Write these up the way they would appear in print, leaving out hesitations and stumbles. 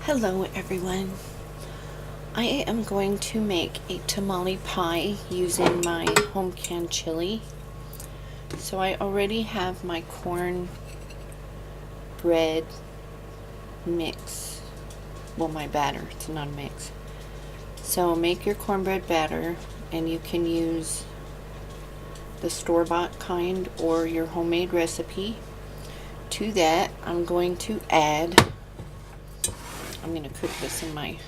Hello everyone. I am going to make a tamale pie using my home canned chili. So I already have my corn bread mix. Well, my batter, it's not a mix. So make your cornbread batter, and you can use the store-bought kind or your homemade recipe. To that, I'm going to cook this in my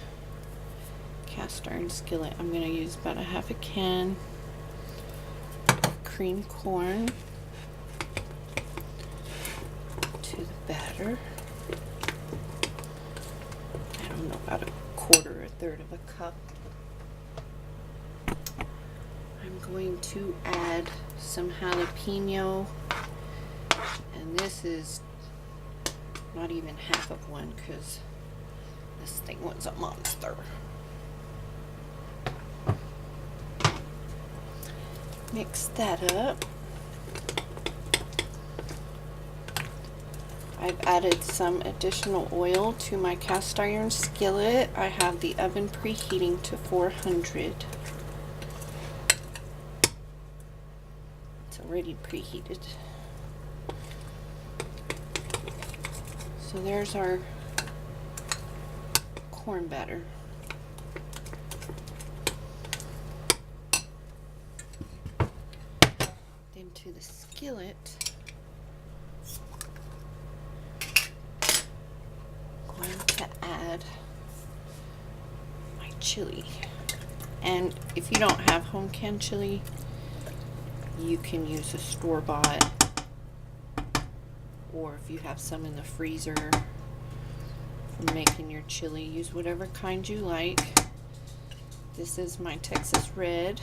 cast iron skillet. I'm going to use about a half a can of cream corn to the batter. I don't know, about a quarter or a third of a cup. I'm going to add some jalapeno, and this is not even half of one because this thing was a monster. Mix that up. I've added some additional oil to my cast iron skillet. I have the oven preheating to 400. It's already preheated. So there's our corn batter. Then to the skillet, I'm going to add my chili. And if you don't have home canned chili, you can use a store-bought, or if you have some in the freezer for making your chili, use whatever kind you like. This is my Texas Red.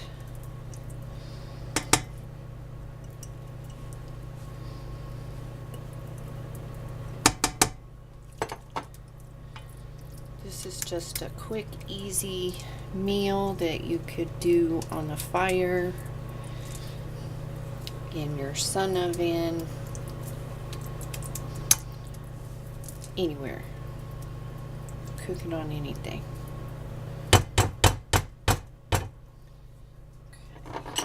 This is just a quick, easy meal that you could do on the fire, in your sun oven, anywhere. Cook it on anything. To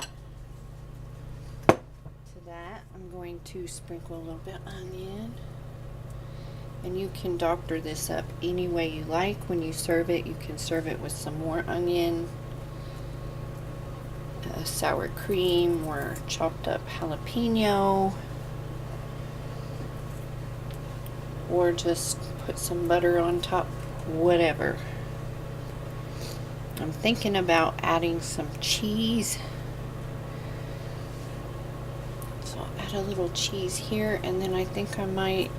that, I'm going to sprinkle a little bit of onion. And you can doctor this up any way you like. When you serve it, you can serve it with some more onion, sour cream, or chopped up jalapeno, or just put some butter on top, whatever. I'm thinking about adding some cheese. So I'll add a little cheese here, and then I think I might,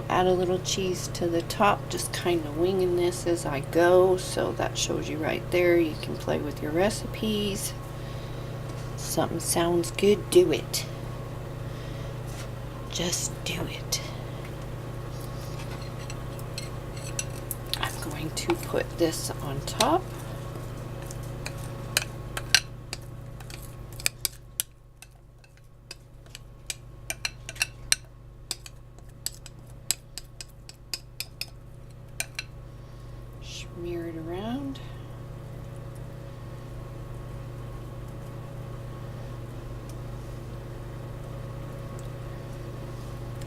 add a little cheese to the top, just kind of winging this as I go. So that shows you right there. You can play with your recipes. Something sounds good, do it. Just do it. I'm going to put this on top. Smear it around.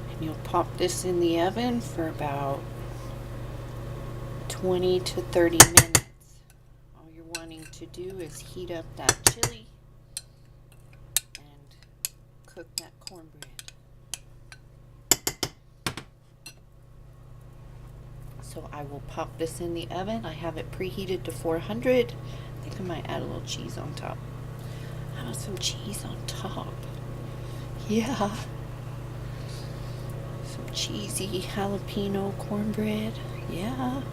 And you'll pop this in the oven for about 20 to 30 minutes. All you're wanting to do is heat up that chili and cook that cornbread. So I will pop this in the oven. I have it preheated to 400. I think I might add a little cheese on top. How about some cheese on top? Yeah. Some cheesy jalapeno cornbread. Yeah.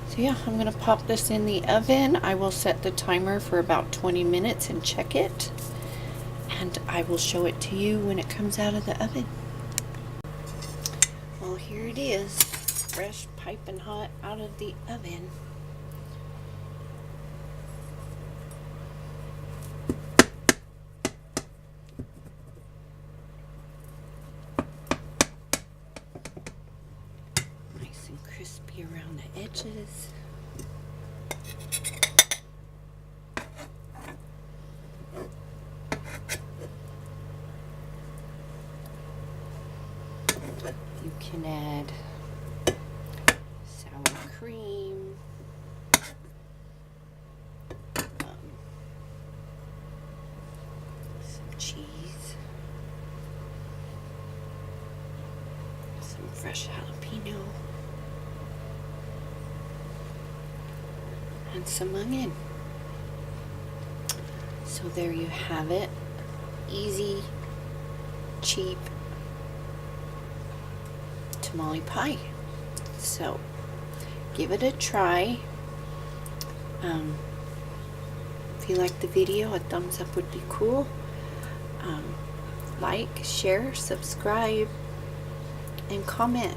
So yeah, I'm going to pop this in the oven. I will set the timer for about 20 minutes and check it. And I will show it to you when it comes out of the oven. Well, here it is, fresh, piping hot out of the oven. edges. You can add sour cream, some cheese, some fresh jalapeno, and some onion. So there you have it. Easy, cheap tamale pie. So give it a try. If you like the video, a thumbs up would be cool. Like, share, subscribe, and comment.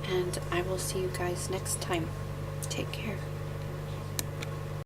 And I will see you guys next time. Take care.